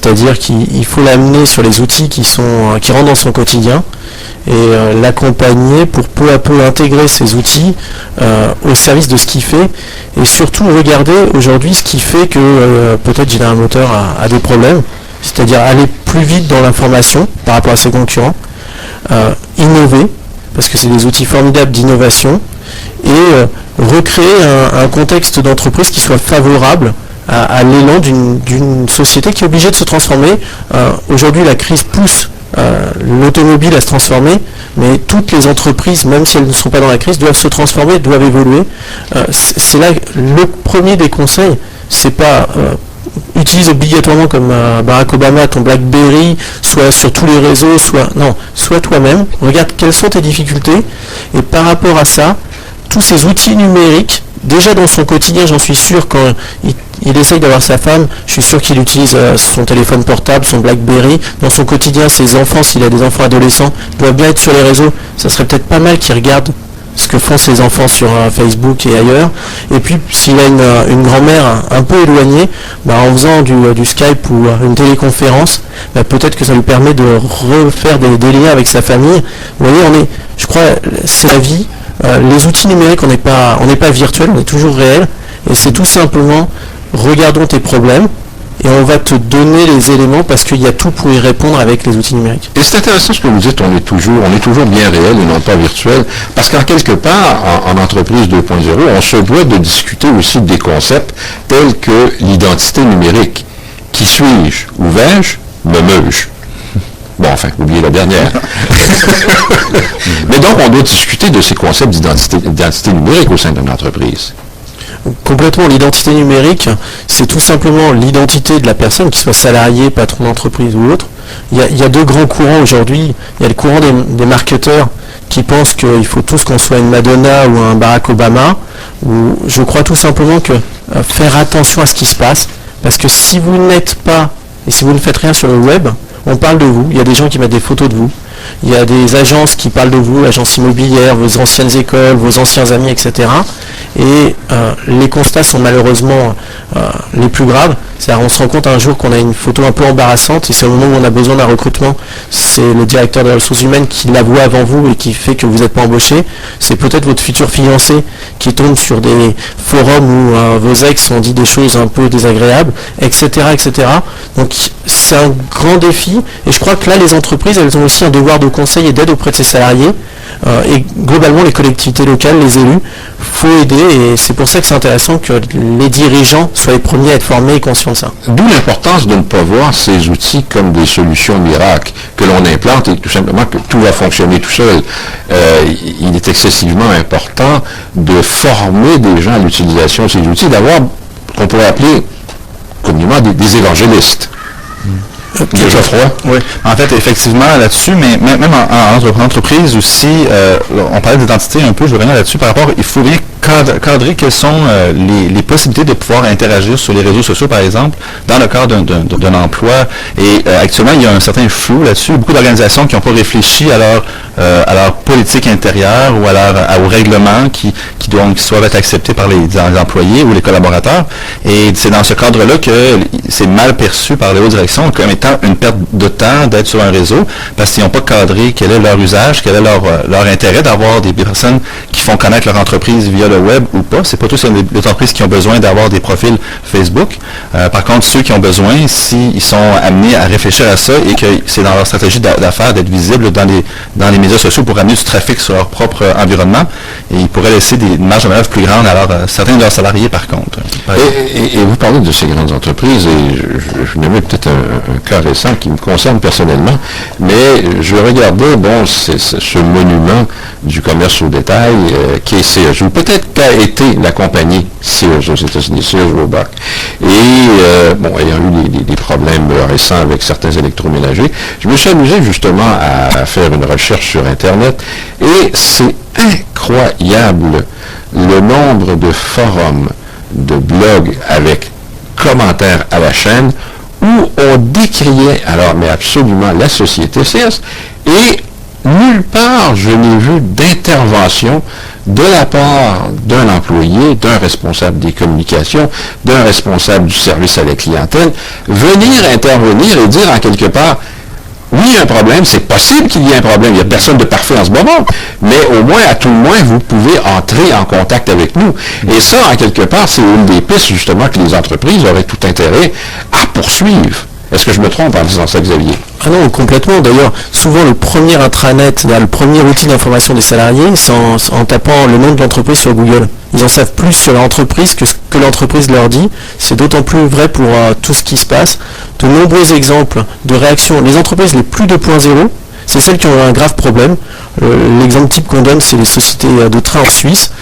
c'est-à-dire qu'il faut l'amener sur les outils qui rentrent dans son quotidien et l'accompagner pour peu à peu intégrer ces outils au service de ce qu'il fait et surtout regarder aujourd'hui ce qui fait que peut-être General Motors a des problèmes, c'est-à-dire aller plus vite dans l'information par rapport à ses concurrents, innover, parce que c'est des outils formidables d'innovation, et recréer un contexte d'entreprise qui soit favorable à l'élan d'une société qui est obligée de se transformer. Aujourd'hui, la crise pousse l'automobile à se transformer, mais toutes les entreprises, même si elles ne sont pas dans la crise, doivent se transformer, doivent évoluer. C'est là le premier des conseils, c'est pas utilise obligatoirement comme Barack Obama ton BlackBerry, soit sur tous les réseaux, soit toi-même, regarde quelles sont tes difficultés, et par rapport à ça, tous ces outils numériques, déjà dans son quotidien, j'en suis sûr, quand il essaye d'avoir sa femme, je suis sûr qu'il utilise son téléphone portable, son BlackBerry, dans son quotidien, ses enfants, s'il a des enfants adolescents, doivent bien être sur les réseaux, ça serait peut-être pas mal qu'il regarde ce que font ses enfants sur Facebook et ailleurs, et puis s'il a une grand-mère un peu éloignée, en faisant du Skype ou une téléconférence, peut-être que ça lui permet de refaire des liens avec sa famille. Vous voyez, je crois, c'est la vie. Les outils numériques, on n'est pas virtuel, on est toujours réel, et c'est tout simplement, regardons tes problèmes, et on va te donner les éléments parce qu'il y a tout pour y répondre avec les outils numériques. Et c'est intéressant ce que vous dites, on est toujours bien réel et non pas virtuel, parce qu'en quelque part, en entreprise 2.0, on se doit de discuter aussi des concepts tels que l'identité numérique. Qui suis-je? Où vais-je? Me meus-je? Bon, enfin, oubliez la dernière. Mais donc, on doit discuter de ces concepts d'identité numérique au sein d'une entreprise. Complètement, l'identité numérique, c'est tout simplement l'identité de la personne, qu'il soit salarié, patron d'entreprise ou autre. Il y a deux grands courants aujourd'hui. Il y a le courant des marketeurs qui pensent qu'il faut tous qu'on soit une Madonna ou un Barack Obama. Ou je crois tout simplement que faire attention à ce qui se passe, parce que si vous n'êtes pas, et si vous ne faites rien sur le web, on parle de vous, il y a des gens qui mettent des photos de vous, il y a des agences qui parlent de vous, agences immobilières, vos anciennes écoles, vos anciens amis, etc. Et les constats sont malheureusement les plus graves. C'est-à-dire on se rend compte un jour qu'on a une photo un peu embarrassante et c'est au moment où on a besoin d'un recrutement, c'est le directeur des ressources humaines qui la voit avant vous et qui fait que vous n'êtes pas embauché. C'est peut-être votre futur fiancé qui tombe sur des forums où vos ex ont dit des choses un peu désagréables, etc. etc. Donc c'est un grand défi et je crois que là les entreprises elles ont aussi un devoir de conseil et d'aide auprès de ses salariés et globalement les collectivités locales, les élus, faut aider et c'est pour ça que c'est intéressant que les dirigeants soient les premiers à être formés et conscients de ça. D'où l'importance de ne pas voir ces outils comme des solutions miracles que l'on implante et tout simplement que tout va fonctionner tout seul. Il est excessivement important de former des gens à l'utilisation de ces outils, d'avoir ce qu'on pourrait appeler communément des évangélistes. Geoffroy? Oui, en fait, effectivement, là-dessus, mais même en entreprise aussi, on parlait d'identité un peu, je reviens là-dessus par rapport, il faut bien cadrer quelles sont les possibilités de pouvoir interagir sur les réseaux sociaux, par exemple, dans le cadre d'un emploi. Et actuellement, il y a un certain flou là-dessus. Beaucoup d'organisations qui n'ont pas réfléchi à leur politique intérieure ou au règlement qui doivent être acceptés par les employés ou les collaborateurs. Et c'est dans ce cadre-là que c'est mal perçu par les hautes directions comme étant une perte de temps d'être sur un réseau parce qu'ils n'ont pas cadré quel est leur usage, quel est leur intérêt d'avoir des personnes qui font connaître leur entreprise via le web ou pas. C'est pas tous les entreprises qui ont besoin d'avoir des profils Facebook. Par contre, ceux qui ont besoin, s'ils sont amenés à réfléchir à ça et que c'est dans leur stratégie d'affaires d'être visibles dans les médias sociaux pour amener du trafic sur leur propre environnement, et ils pourraient laisser des marges de manœuvre plus grandes à certains de leurs salariés, par contre. Et vous parlez de ces grandes entreprises, et je n'ai peut-être un cas récent qui me concerne personnellement, mais je regardais, ce monument du commerce au détail qui est Sears, ou peut-être qu'a été la compagnie Sears aux États-Unis, Sears Roebuck. Et, ayant eu des problèmes récents avec certains électroménagers, je me suis amusé justement à faire une recherche sur Internet, et c'est incroyable le nombre de forums, de blogs avec commentaires à la chaîne où on décriait, mais absolument la société Sears, et nulle part je n'ai vu d'intervention de la part d'un employé, d'un responsable des communications, d'un responsable du service à la clientèle, venir intervenir et dire en quelque part, oui, il y a un problème, c'est possible qu'il y ait un problème, il n'y a personne de parfait en ce moment, mais au moins, à tout le moins, vous pouvez entrer en contact avec nous. Et ça, en quelque part, c'est une des pistes, justement, que les entreprises auraient tout intérêt à poursuivre. Est-ce que je me trompe en disant ça, Xavier? Ah non, complètement. D'ailleurs, souvent le premier intranet, le premier outil d'information des salariés, c'est en tapant le nom de l'entreprise sur Google. Ils en savent plus sur l'entreprise que ce que l'entreprise leur dit. C'est d'autant plus vrai pour tout ce qui se passe. De nombreux exemples de réactions. Les entreprises les plus 2.0, c'est celles qui ont un grave problème. L'exemple type qu'on donne, c'est les sociétés de train en Suisse.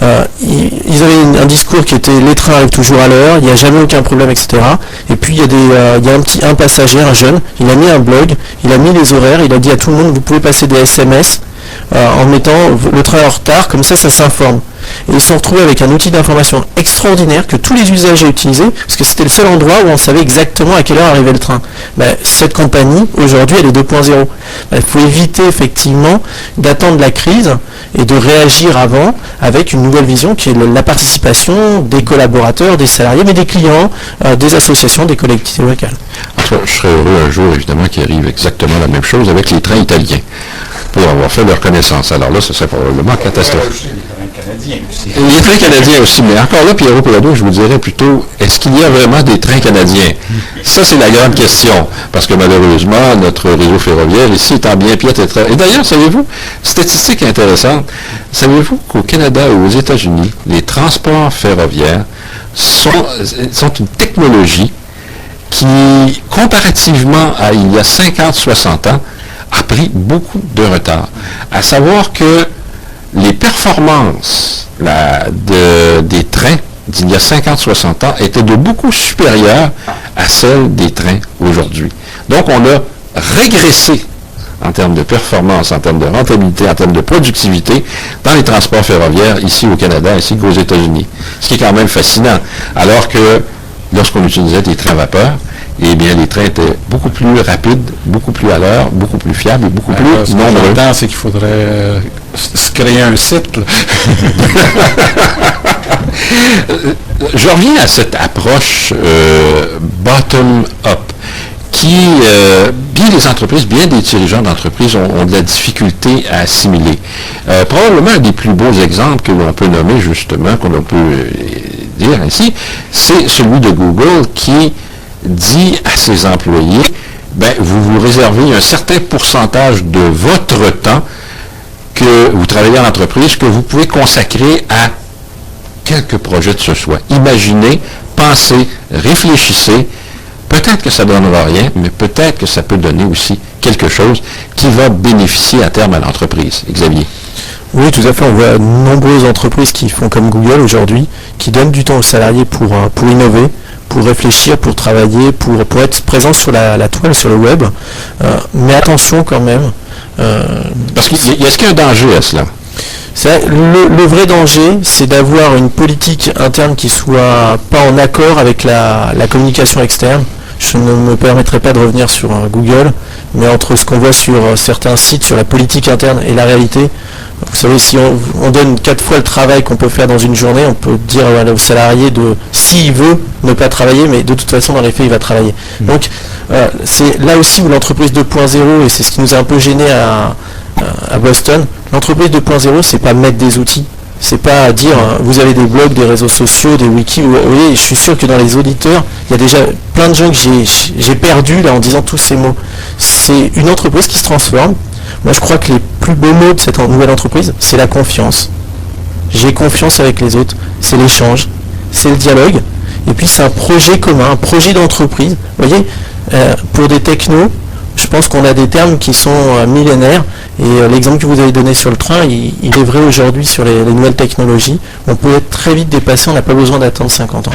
Ils avaient un discours qui était les trains arrivent toujours à l'heure, il n'y a jamais aucun problème, etc. Et puis il y a un passager, un jeune, il a mis un blog, il a mis les horaires, il a dit à tout le monde vous pouvez passer des SMS en mettant le train en retard, comme ça s'informe. Et ils se sont retrouvés avec un outil d'information extraordinaire que tous les usagers utilisaient, parce que c'était le seul endroit où on savait exactement à quelle heure arrivait le train. Cette compagnie, aujourd'hui, elle est 2.0. Il faut éviter effectivement d'attendre la crise et de réagir avant avec une nouvelle vision qui est la participation des collaborateurs, des salariés, mais des clients, des associations, des collectivités locales. Je serais heureux un jour, évidemment, qu'il arrive exactement la même chose avec les trains italiens, pour avoir fait leur connaissance. Alors là, ce serait probablement catastrophique. Les trains canadiens aussi, mais encore là, Pierrot Péladeau, je vous dirais plutôt, est-ce qu'il y a vraiment des trains canadiens? Ça, c'est la grande question, parce que malheureusement, notre réseau ferroviaire ici est en bien piètre état. Et d'ailleurs, savez-vous, statistique intéressante, savez-vous qu'au Canada et aux États-Unis, les transports ferroviaires sont une technologie qui, comparativement à il y a 50-60 ans, a pris beaucoup de retard. À savoir que les performances des trains d'il y a 50-60 ans étaient de beaucoup supérieures à celles des trains aujourd'hui. Donc, on a régressé en termes de performance, en termes de rentabilité, en termes de productivité dans les transports ferroviaires ici au Canada ainsi qu'aux États-Unis. Ce qui est quand même fascinant. Alors que lorsqu'on utilisait des trains à vapeur, eh bien, les trains étaient beaucoup plus rapides, beaucoup plus à l'heure, beaucoup plus fiables et beaucoup plus nombreux. Le temps, c'est qu'il faudrait se créer un site. Je reviens à cette approche bottom-up qui, bien des entreprises, bien des dirigeants d'entreprises ont de la difficulté à assimiler. Probablement un des plus beaux exemples que l'on peut nommer justement, qu'on peut dire ainsi, c'est celui de Google qui dit à ses employés, vous vous réservez un certain pourcentage de votre temps que vous travaillez en entreprise, que vous pouvez consacrer à quelques projets de ce soit. Imaginez, pensez, réfléchissez. Peut-être que ça ne donnera rien, mais peut-être que ça peut donner aussi quelque chose qui va bénéficier à terme à l'entreprise. Xavier. Oui, tout à fait. On voit de nombreuses entreprises qui font comme Google aujourd'hui, qui donnent du temps aux salariés pour innover, pour réfléchir, pour travailler, pour être présent sur la toile, sur le web. Mais attention quand même. Parce est-ce qu'il y a un danger à cela? Le vrai danger, c'est d'avoir une politique interne qui soit pas en accord avec la communication externe. Je ne me permettrai pas de revenir sur Google, mais entre ce qu'on voit sur certains sites, sur la politique interne et la réalité, vous savez, si on donne 4 fois le travail qu'on peut faire dans une journée, on peut dire au salarié s'il veut ne pas travailler, mais de toute façon, dans les faits, il va travailler. Donc, c'est là aussi où l'entreprise 2.0, et c'est ce qui nous a un peu gêné à Boston, l'entreprise 2.0, c'est pas mettre des outils. C'est pas dire, vous avez des blogs, des réseaux sociaux, des wikis. Vous voyez, je suis sûr que dans les auditeurs, il y a déjà plein de gens que j'ai perdus là en disant tous ces mots. C'est une entreprise qui se transforme. Moi, je crois que les plus beaux mots de cette nouvelle entreprise, c'est la confiance. J'ai confiance avec les autres. C'est l'échange, c'est le dialogue. Et puis, c'est un projet commun, un projet d'entreprise. Vous voyez, pour des technos, je pense qu'on a des termes qui sont millénaires. Et l'exemple que vous avez donné sur le train, il est vrai aujourd'hui sur les nouvelles technologies. On peut être très vite dépassé, on n'a pas besoin d'attendre 50 ans.